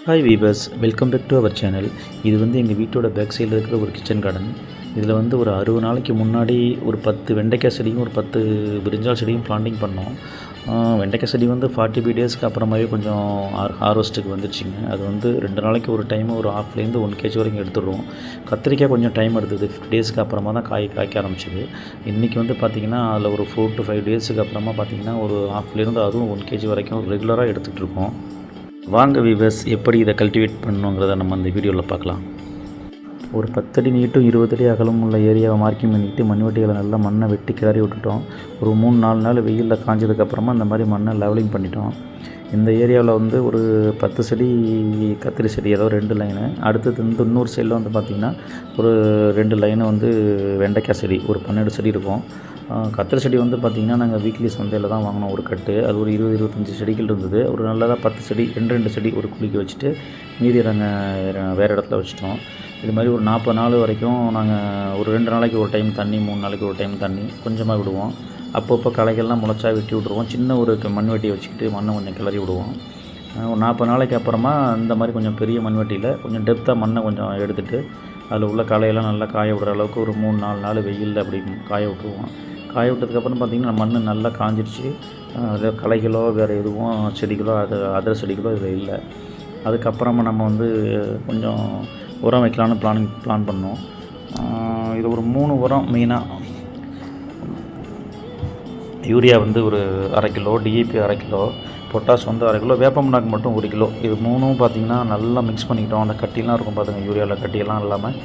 Hi viewers, welcome back to our channel. இது வந்து எங்கள் வீட்டோட பேக் சைடில் இருக்கிற ஒரு கிச்சன் கார்டன். இதில் வந்து ஒரு 60 நாளைக்கு முன்னாடி ஒரு 10 வெண்டைக்காய் செடியும் ஒரு 10 பிரிஞ்சால் செடியும் பிளான்டிங் பண்ணோம். வெண்டைக்காய் செடி வந்து 45 டேஸ்க்கு அப்புறமாவே கொஞ்சம் ஹார்வெஸ்ட்டுக்கு வந்துடுச்சிங்க. அது வந்து 2 நாளைக்கு ஒரு டைம் ஒரு ½ 1 kg வரைக்கும் எடுத்துடுவோம். கத்திரிக்காய் கொஞ்சம் டைம் எடுத்தது, 50 டேஸ்க்கு அப்புறமா தான் காய்க்க ஆரம்பிச்சிது. இன்றைக்கி வந்து பார்த்திங்கன்னா அதில் ஒரு 4 to 5 டேஸுக்கு அப்புறமா பார்த்திங்கன்னா ஒரு ½ அதுவும் 1 kg வரைக்கும் ரெகுலராக எடுத்துகிட்ருக்கோம். வாங்க வீவர்ஸ், எப்படி இதை கல்டிவேட் பண்ணணுங்கிறத நம்ம இந்த வீடியோவில் பார்க்கலாம். ஒரு 10 அடி நீட்டும் 20 அடி அகலம் உள்ள ஏரியாவை மார்க்கிங் பண்ணிவிட்டு மண்வெட்டிகளை நல்லா மண்ணை வெட்டி கிளறி விட்டுட்டோம். ஒரு 3-4 நாள் வெயிலில் காஞ்சதுக்கப்புறமா இந்த மாதிரி மண்ணை லெவலிங் பண்ணிட்டோம். இந்த ஏரியாவில் வந்து ஒரு 10 செடி கத்திரி செடி, ஏதாவது 2 லைனு, அடுத்தது வந்து இன்னொரு சைடில் வந்து பார்த்திங்கன்னா ஒரு 2 லைனு வந்து வெண்டைக்காய் செடி, ஒரு 12 செடி இருக்கும். கத்திரி செடி வந்து பார்த்திங்கன்னா நாங்கள் வீக்லி சந்தையில் தான் வாங்கினோம் ஒரு கட்டு. அது ஒரு 20-25 செடிகள் இருந்தது. ஒரு நல்லதாக 10 செடி 2 செடி ஒரு குழிக்கு வச்சுட்டு மீதி நாங்கள் வேறு இடத்துல வச்சுட்டோம். இது மாதிரி ஒரு 40 நாள் வரைக்கும் நாங்கள் ஒரு 2 நாளைக்கு ஒரு டைம் தண்ணி, 3 நாளைக்கு ஒரு டைம் தண்ணி கொஞ்சமாக விடுவோம். அப்பப்போ களைகள்லாம் முளைச்சா வெட்டி விட்ருவோம். சின்ன ஒரு மண்வெட்டியை வச்சுக்கிட்டு மண்ணை கொஞ்சம் கிளறி விடுவோம். ஒரு 40 நாளைக்கு அப்புறமா இந்த மாதிரி கொஞ்சம் பெரிய மண்வெட்டியில் கொஞ்சம் டெப்த்தாக மண்ணை கொஞ்சம் எடுத்துகிட்டு அதில் உள்ள களையெல்லாம் நல்லா காய விடுற அளவுக்கு ஒரு 3-4 நாள் வெயிலில் அப்படி காய விட்டுருவோம். காய விட்டதுக்கப்புறம் பார்த்திங்கன்னா மண் நல்லா காஞ்சிடுச்சு. அதில் களைகளோ வேறு எதுவும் செடிகளோ அதர் செடிகளோ இதில் இல்லை. அதுக்கப்புறமா நம்ம வந்து கொஞ்சம் உரம் வைக்கலான்னு பிளான் பண்ணோம். இது ஒரு 3 உரம் மெயினாக. யூரியா வந்து ஒரு 1/2 கிலோ, டிஏபி 1/2 கிலோ, பொட்டாஸ் வந்து 1/2 கிலோ, வேப்பமண்ணாக்கு மட்டும் 1 கிலோ. இது 3ம் பார்த்திங்கன்னா நல்லா மிக்ஸ் பண்ணிக்கிட்டோம். அந்த கட்டிலாம் இருக்கும் பார்த்துங்க, யூரியாவில் கட்டியெல்லாம் இல்லாமல்.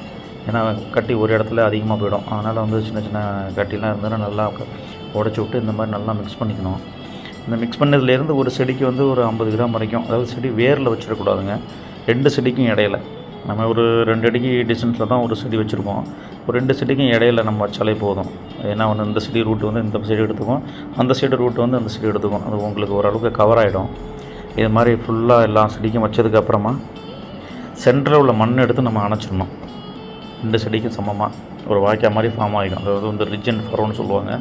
ஏன்னா கட்டி ஒரு இடத்துல அதிகமாக போயிடும். அதனால் வந்து சின்ன சின்ன கட்டிலாம் இருந்ததுன்னா நல்லா உடச்சி விட்டு இந்த மாதிரி நல்லா மிக்ஸ் பண்ணிக்கணும். இந்த மிக்ஸ் பண்ணதுலேருந்து ஒரு செடிக்கு வந்து ஒரு 50 கிராம் வரைக்கும், அதாவது செடி வேரில் வச்சிடக்கூடாதுங்க. 2 செடிக்கும் இடையில நம்ம ஒரு 2 அடிக்கு டிஸ்டன்ஸில் தான் ஒரு செடி வச்சுருக்கோம். ஒரு 2 செடிக்கும் இடையில நம்ம வச்சாலே போதும். ஏன்னா வந்து இந்த செடி ரூட்டு வந்து இந்த செடி எடுத்துக்கும், அந்த சைடு ரூட்டு வந்து அந்த செடி எடுத்துக்கும். அது உங்களுக்கு ஓரளவுக்கு கவர் ஆகிடும். இது மாதிரி ஃபுல்லாக எல்லா செடிக்கும் வச்சதுக்கப்புறமா சென்டரில் உள்ள மண் எடுத்து நம்ம அணைச்சிடணும். 2 செடிக்கும் சமமாக ஒரு வாய்க்கால் மாதிரி ஃபார்ம் ஆகிடும். அதாவது வந்து ரிட்ஜ் அண்ட் ஃபரோன்னு சொல்லுவாங்க,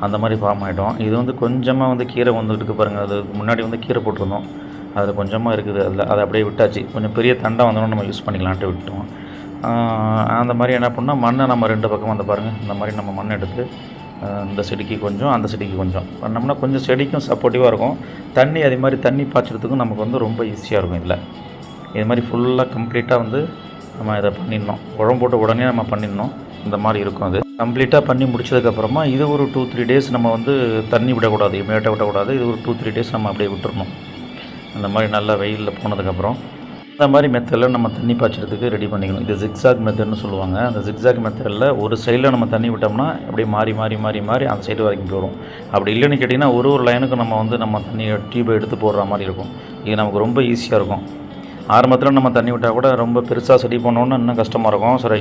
அந்த மாதிரி ஃபார்ம் ஆகிடும். இது வந்து கொஞ்சமாக வந்து கீரை வந்துட்டு பாருங்கள். அது முன்னாடி வந்து கீரை போட்டிருந்தோம், அதில் கொஞ்சமாக இருக்குது. அதை அப்படியே விட்டாச்சு. கொஞ்சம் பெரிய தண்டை வந்தோன்னா நம்ம யூஸ் பண்ணிக்கலான்ட்டு விட்டோம். அந்த மாதிரி என்ன பண்ணால் மண்ணை நம்ம 2 பக்கம் வந்து பாருங்கள், இந்த மாதிரி நம்ம மண் எடுத்து இந்த செடிக்கு கொஞ்சம் அந்த செடிக்கு கொஞ்சம் பண்ணோம்னா கொஞ்சம் செடிக்கும் சப்போர்ட்டிவாக இருக்கும். தண்ணி அதே மாதிரி தண்ணி பாய்ச்சறதுக்கும் நமக்கு வந்து ரொம்ப ஈஸியாக இருக்கும். இதில் இது மாதிரி ஃபுல்லாக கம்ப்ளீட்டாக வந்து நம்ம இதை பண்ணிடணும். உரம் போட்டு உடனே நம்ம பண்ணிடணும். இந்த மாதிரி இருக்கும். அது கம்ப்ளீட்டாக பண்ணி முடிச்சதுக்கப்புறமா இது ஒரு 2-3 டேஸ் நம்ம வந்து தண்ணி விடக்கூடாது, இமீடியட்டாக விடக்கூடாது. இது ஒரு 2-3 டேஸ் நம்ம அப்படியே விட்டுறணும். அந்த மாதிரி நல்லா வெயிலில் போனதுக்கப்புறம் இந்த மாதிரி மெத்தடில் நம்ம தண்ணி பாய்ச்சறதுக்கு ரெடி பண்ணிக்கணும். இது ஜிக்ஸாக் மெத்தட்னு சொல்லுவாங்க. அந்த ஜிக்ஸாக் மெத்தடில் ஒரு சைடில் நம்ம தண்ணி விட்டோம்னா அப்படியே மாறி அந்த சைடு வரைக்கும் போயிடும். அப்படி இல்லைன்னு கேட்டிங்கன்னா ஒரு லைனுக்கு நம்ம வந்து நம்ம தண்ணி டியூபை எடுத்து போடுற மாதிரி இருக்கும். இது நமக்கு ரொம்ப ஈஸியாக இருக்கும். ஆரம்பத்தில் நம்ம தண்ணி விட்டால் கூட ரொம்ப பெருசாக செடி போனோன்னு இன்னும் கஷ்டமாக இருக்கும். சரி,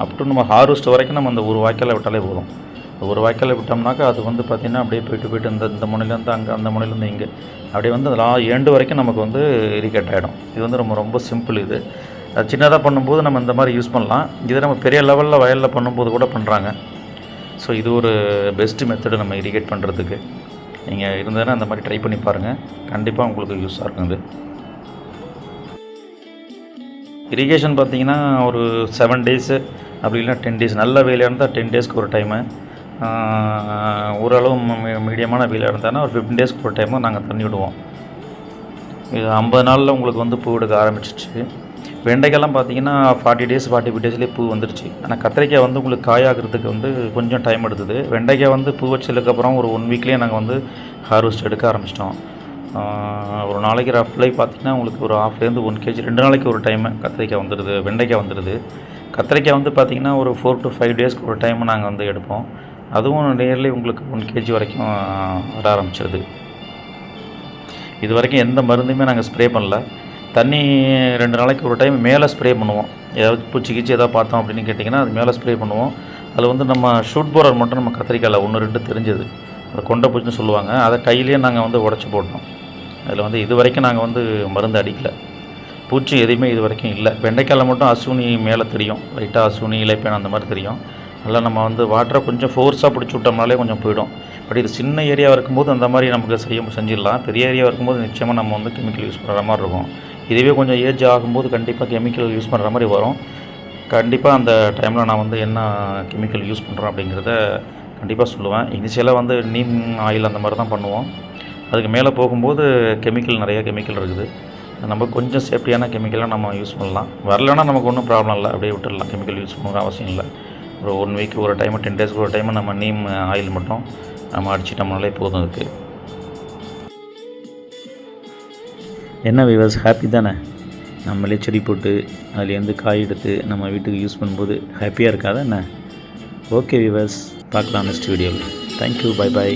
அப் டு நம்ம ஹார்வெஸ்ட் வரைக்கும் நம்ம அந்த ஒரு வாய்க்காலை விட்டாலே போதும். ஒரு வாய்க்காலை விட்டோம்னாக்கா அது வந்து பார்த்திங்கன்னா அப்படியே போயிட்டு இந்த முனையிலேருந்து அங்கே, அந்த முனையிலேருந்து இங்கே அப்படியே வந்து அதில் எண்டு வரைக்கும் நமக்கு வந்து இரிகேட் ஆகிடும். இது வந்து ரொம்ப சிம்பிள். இது சின்னதாக பண்ணும்போது நம்ம இந்த மாதிரி யூஸ் பண்ணலாம். இதை நம்ம பெரிய லெவலில் வயலில் பண்ணும்போது கூட பண்ணுறாங்க. ஸோ இது ஒரு பெஸ்ட்டு மெத்தடு நம்ம இரிகேட் பண்ணுறதுக்கு. நீங்கள் இருந்ததுன்னா அந்த மாதிரி ட்ரை பண்ணி பாருங்கள், கண்டிப்பாக உங்களுக்கு யூஸாக இருக்கும். இது இரிகேஷன் பார்த்திங்கன்னா ஒரு 7 டேஸு அப்படி இல்லைனா 10 டேஸ். நல்ல வெயிலாக இருந்தால் 10 டேஸ்க்கு ஒரு டைமு, ஓரளவு மீடியமான வெயிலாக இருந்தால் ஒரு 15 டேஸ்க்கு ஒரு டைமு நாங்கள் தண்ணி விடுவோம். இது 50 நாளில் உங்களுக்கு வந்து பூ எடுக்க ஆரம்பிச்சிச்சு. வெண்டைக்காய்லாம் பார்த்திங்கன்னா 40 டேஸ் 45 டேஸ்லேயே பூ வந்துடுச்சு. ஆனால் கத்திரிக்காய் வந்து உங்களுக்கு காயாகிறதுக்கு வந்து கொஞ்சம் டைம் எடுத்தது. வெண்டைக்காய் வந்து பூ வச்சதுக்கப்புறம் ஒரு 1 வீக்லேயே நாங்கள் வந்து ஹார்வெஸ்ட் எடுக்க ஆரம்பிச்சிட்டோம். ஒரு நாளைக்கு ரஃப்லை பார்த்திங்கன்னா உங்களுக்கு ஒரு 1/2 1 kg 2 நாளைக்கு ஒரு டைமு கத்திரிக்காய் வந்துடுது, வெண்டைக்காய் வந்துடுது. கத்திரிக்காய் வந்து பார்த்திங்கன்னா ஒரு 4 to 5 டேஸ்க்கு ஒரு டைமு நாங்கள் வந்து எடுப்போம். அதுவும் நியர்லி உங்களுக்கு 1 kg வரைக்கும் வர ஆரம்பிச்சிருது. இது வரைக்கும் எந்த மருந்துமே நாங்கள் ஸ்ப்ரே பண்ணல. தண்ணி 2 நாளைக்கு ஒரு டைம் மேலே ஸ்ப்ரே பண்ணுவோம். ஏதாவது பூச்சி எதாவது பார்த்தோம் அப்படின்னு கேட்டிங்கன்னா அது மேலே ஸ்ப்ரே பண்ணுவோம். அதில் வந்து நம்ம ஷூட் போரர் மட்டும் நம்ம கத்திரிக்காயில் 1-2 தெரிஞ்சது, அதை கொண்டை பூச்சின்னு சொல்லுவாங்க. அதை கையிலேயே நாங்கள் வந்து உடச்சி போட்டோம். அதில் வந்து இது வரைக்கும் நாங்கள் வந்து மருந்து அடிக்கலை. பூச்சி எதுவுமே இது வரைக்கும் இல்லை. வெண்டைக்காயில் மட்டும் அசுனி மேலே தெரியும், லைட்டாக அசுனி இலைப்பேன் அந்த மாதிரி தெரியும். நல்லா நம்ம வந்து வாட்டரை கொஞ்சம் ஃபோர்ஸாக பிடிச்சி விட்டோம்னாலே கொஞ்சம் போயிடும். பட் இது சின்ன ஏரியாவாக இருக்கும்போது அந்த மாதிரி நமக்கு செஞ்சிடலாம். பெரிய ஏரியாவாக இருக்கும்போது நிச்சயமாக நம்ம வந்து கெமிக்கல் யூஸ் பண்ணுற மாதிரி இருக்கும். இதுவே கொஞ்சம் ஏஜ் ஆகும்போது கண்டிப்பாக கெமிக்கல் யூஸ் பண்ணுற மாதிரி வரும். கண்டிப்பாக அந்த டைமில் நான் வந்து என்ன கெமிக்கல் யூஸ் பண்ணுறேன் அப்படிங்கிறத கண்டிப்பாக சொல்லுவேன். இனிஷியலாக வந்து நீம் ஆயில் அந்த மாதிரி தான் பண்ணுவோம். அதுக்கு மேலே போகும்போது நிறைய கெமிக்கல் இருக்குது. நம்ம கொஞ்சம் சேஃப்டியான கெமிக்கலாக நம்ம யூஸ் பண்ணலாம். வரலைன்னா நமக்கு ஒன்றும் ப்ராப்ளம் இல்லை, அப்படியே விட்டுடலாம். கெமிக்கல் யூஸ் பண்ணணுங்கிற அவசியம் இல்லை. ஒரு 1 வீக் ஒரு டைமு 10 டேஸ்க்கு ஒரு டைமு நம்ம நீம் ஆயில் மட்டும் நம்ம அடிச்சிட்டோம்னாலே போதும். அதுக்கு என்ன வியூவர்ஸ், ஹாப்பி தானே? நம்மளே செடி போட்டு அதுலேருந்து காய் எடுத்து நம்ம வீட்டுக்கு யூஸ் பண்ணும்போது ஹாப்பியாக இருக்காதா என்ன? ஓகே வியூவர்ஸ், பார்க்கலாம் நெக்ஸ்ட் வீடியோவில். Thank you, bye bye.